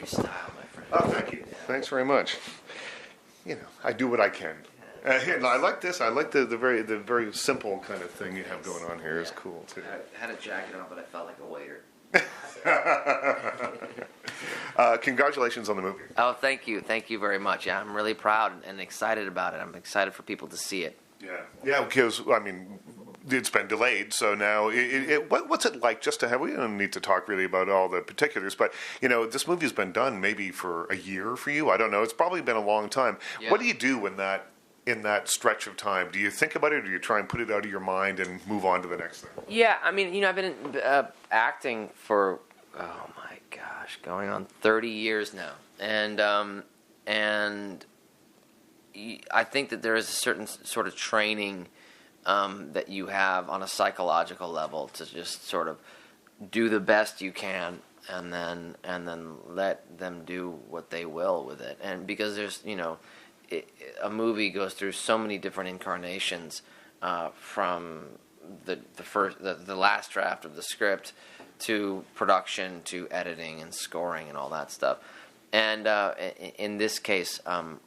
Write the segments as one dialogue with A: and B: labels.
A: your style, my friend.
B: Oh, thank you. Thanks very much. You know, I do what I can. And I like this. I like the very simple kind of thing you have going on here. Is cool too.
A: I had a jacket on, but I felt like a waiter.
B: Congratulations on the movie.
A: Oh, thank you very much. Yeah, I'm really proud and excited about it. I'm excited for people to see it.
B: Yeah, because I mean, it's been delayed, so now what's it like just to have? We don't need to talk really about all the particulars, but you know, this movie's been done maybe for a year for you. I don't know. It's probably been a long time. Yeah. What do you do in that stretch of time? Do you think about it, or do you try and put it out of your mind and move on to the next thing?
A: Yeah, I mean, you know, I've been acting for, oh my gosh, going on 30 years now, and I think that there is a certain sort of training that you have on a psychological level to just sort of do the best you can, and then let them do what they will with it, and because there's, you know, a movie goes through so many different incarnations, from the last draft of the script to production to editing and scoring and all that stuff. And in this case, I'm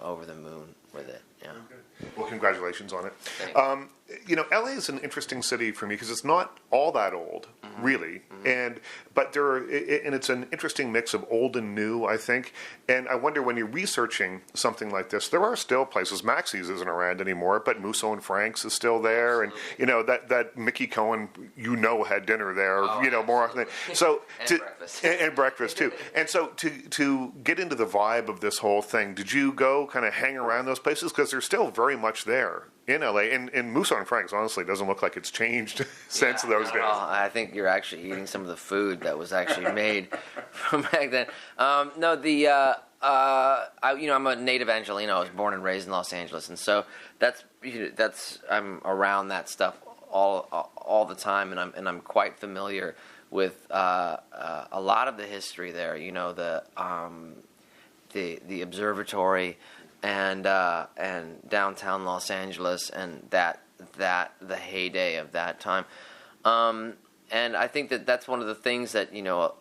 A: over the moon with it. Yeah.
B: Okay. Well, congratulations on it. You know, LA is an interesting city for me because it's not all that old, really, and it's an interesting mix of old and new, I think. And I wonder, when you're researching something like this, there are still places. Maxie's isn't around anymore, but Musso and Frank's is still there, and you know that Mickey Cohen, you know, had dinner there, you know, more often. So and breakfast too. And so to get into the vibe of this whole thing, did you go kind of hang around those places, because they're still very much there in LA, and Musso and Frank's honestly doesn't look like it's changed since those days.
A: Well, I think you're actually eating some of the food that was actually made from back then. I'm a native Angelino. I was born and raised in Los Angeles, and so that's I'm around that stuff all the time, and I'm quite familiar with a lot of the history there. You know, the observatory. And downtown Los Angeles, and that the heyday of that time, and I think that's one of the things that, you know,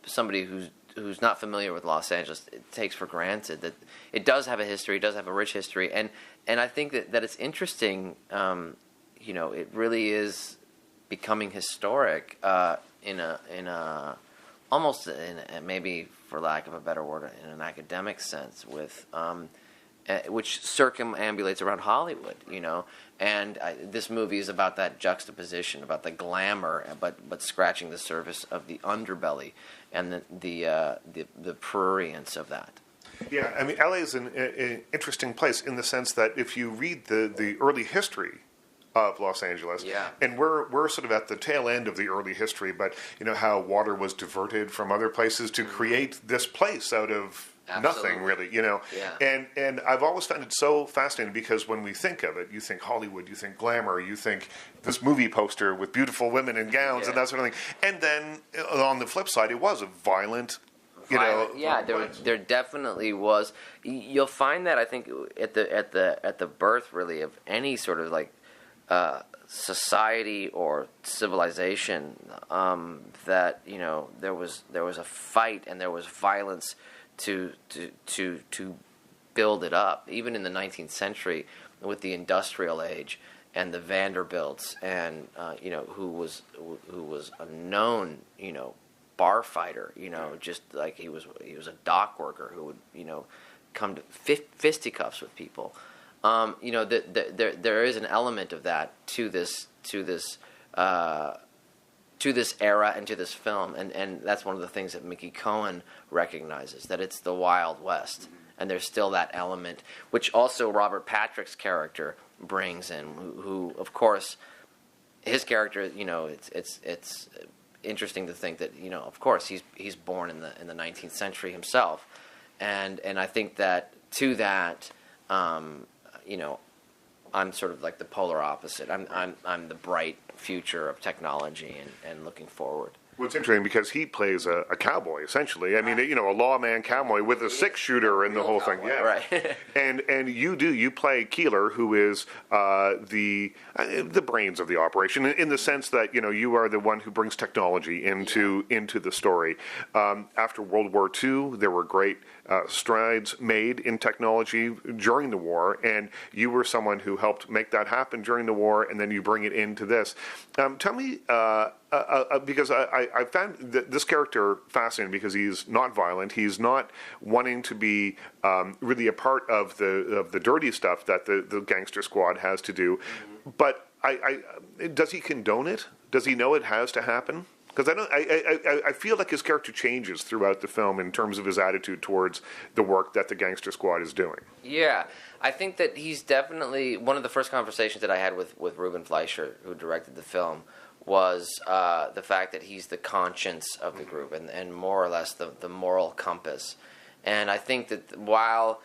A: somebody who's not familiar with Los Angeles, it takes for granted that it does have a history, it does have a rich history, and I think that it's interesting. You know, it really is becoming historic in a almost maybe, for lack of a better word, in an academic sense, with which circumambulates around Hollywood, you know, and this movie is about that juxtaposition, about the glamour, but scratching the surface of the underbelly and the prurience of that.
B: Yeah, I mean, LA is an interesting place in the sense that if you read the early history of Los Angeles, and we're sort of at the tail end of the early history, but you know how water was diverted from other places to create this place out of nothing, really, you know. And I've always found it so fascinating, because when we think of it, you think Hollywood, you think glamour, you think this movie poster with beautiful women in gowns and that sort of thing. And then on the flip side, it was a violent.
A: There definitely was. You'll find that, I think, at the birth, really, of any sort of like society or civilization, that, you know, there was a fight and there was violence to build it up. Even in the 19th century, with the industrial age and the Vanderbilts, and you know, who was a known, you know, bar fighter, you know, just like he was a dock worker who would, you know, come to fisticuffs with people. You know, there is an element of that to this era and to this film, and that's one of the things that Mickey Cohen recognizes, that it's the Wild West, and there's still that element, which also Robert Patrick's character brings in, who of course, his character, you know, it's interesting to think that, you know, of course he's born in the 19th century himself, and I think that to that, you know, I'm sort of like the polar opposite. I'm the bright future of technology and looking forward.
B: Well, it's interesting because he plays a cowboy essentially. I mean, you know, a lawman cowboy with a six-shooter and the whole thing. Yeah,
A: right.
B: and you play Keeler, who is the brains of the operation in the sense that you know you are the one who brings technology into the story. After World War II, there were great strides made in technology during the war, and you were someone who helped make that happen during the war, and then you bring it into this. Tell me. Because I found this character fascinating because he's not violent. He's not wanting to be really a part of the dirty stuff that the Gangster Squad has to do. But does he condone it? Does he know it has to happen? Because I feel like his character changes throughout the film in terms of his attitude towards the work that the Gangster Squad is doing.
A: Yeah, I think that he's definitely one of the first conversations that I had with Ruben Fleischer, who directed the film, was the fact that he's the conscience of the group and more or less the moral compass. And I think that while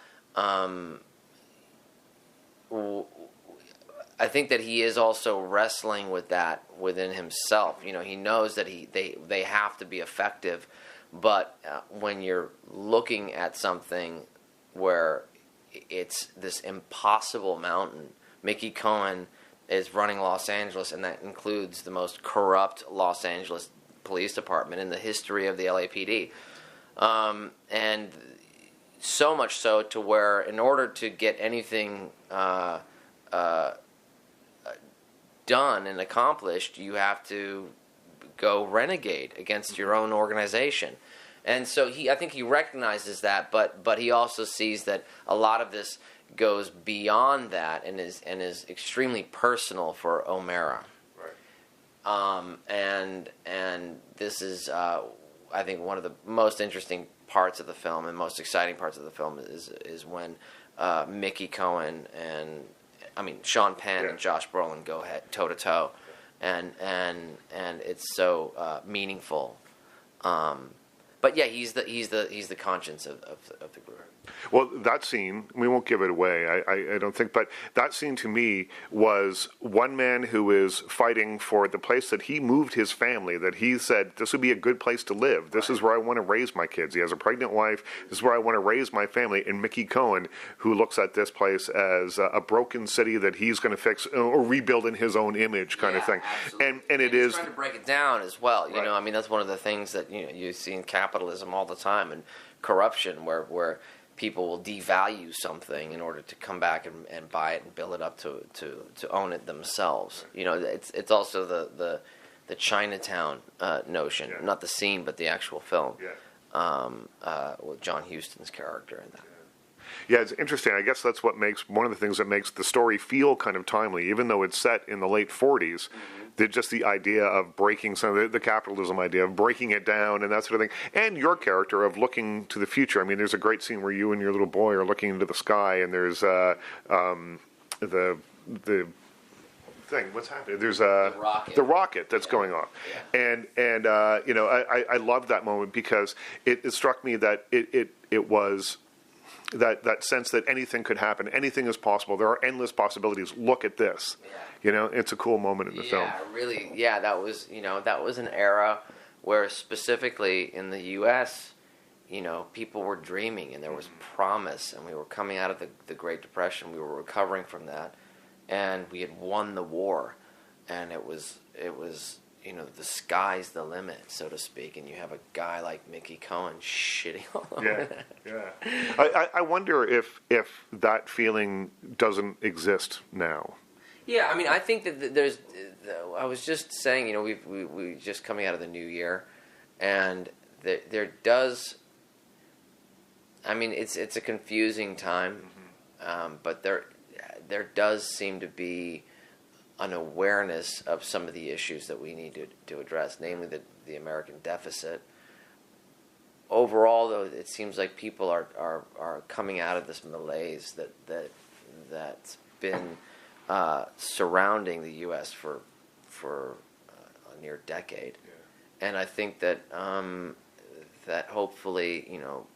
A: I think that he is also wrestling with that within himself. You know, he knows that they have to be effective, but when you're looking at something where it's this impossible mountain, Mickey Cohen is running Los Angeles, and that includes the most corrupt Los Angeles police department in the history of the LAPD. And so much so to where in order to get anything done and accomplished, you have to go renegade against your own organization. And so I think he recognizes that, but he also sees that a lot of this goes beyond that and is extremely personal for O'Mara.
B: Right.
A: And this is I think one of the most interesting parts of the film and most exciting parts of the film is when Mickey Cohen and Sean Penn and Josh Brolin go toe to toe, and it's so meaningful. But yeah, he's the conscience of the group.
B: Well, that scene, we won't give it away, I don't think, but that scene to me was one man who is fighting for the place that he moved his family, that he said, this would be a good place to live. This is where I want to raise my kids. He has a pregnant wife. This is where I want to raise my family. And Mickey Cohen, who looks at this place as a broken city that he's going to fix or rebuild in his own image kind of thing.
A: Absolutely.
B: And it is
A: trying to break it down as well. You know, that's one of the things that you see in capitalism all the time and corruption where people will devalue something in order to come back and buy it and build it up to own it themselves. You know, it's also the Chinatown notion, not the scene, but the actual film. With John Huston's character in that.
B: Yeah, it's interesting. I guess that's one of the things that makes the story feel kind of timely, even though it's set in the late 40s. Just the idea of breaking some of the capitalism idea of breaking it down and that sort of thing, and your character of looking to the future. I mean, there's a great scene where you and your little boy are looking into the sky, and there's the thing. What's happening? There's the rocket that's going off, and you know, I love that moment because it struck me that it was. That sense that anything could happen, anything is possible. There are endless possibilities. Look at this. You know, it's a cool moment in the film.
A: Really. Yeah, that was an era where specifically in the U.S., you know, people were dreaming and there was promise, and we were coming out of the Great Depression. We were recovering from that, and we had won the war, and it was. You know, the sky's the limit, so to speak, and you have a guy like Mickey Cohen shitting all over that.
B: Yeah. I wonder if that feeling doesn't exist now.
A: Yeah, I mean, I think that there's. I was just saying, you know, we just coming out of the new year, and there does. I mean, it's a confusing time, but there does seem to be an awareness of some of the issues that we need to address, namely the American deficit. Overall, though, it seems like people are coming out of this malaise that's been surrounding the U.S. for a near decade, and I think that that hopefully, you know,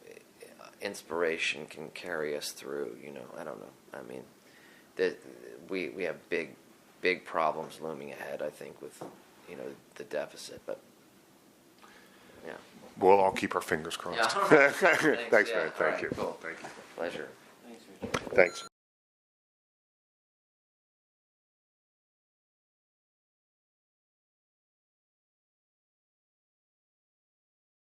A: inspiration can carry us through. You know, I don't know. I mean, that we have big problems looming ahead, I think, with, you know, the deficit. But
B: we'll all keep our fingers crossed.
A: Yeah.
B: Thanks,
A: Yeah.
B: man.
A: All
B: Thank
A: right,
B: you.
A: cool.
B: Thank you.
A: Pleasure.
B: Thanks.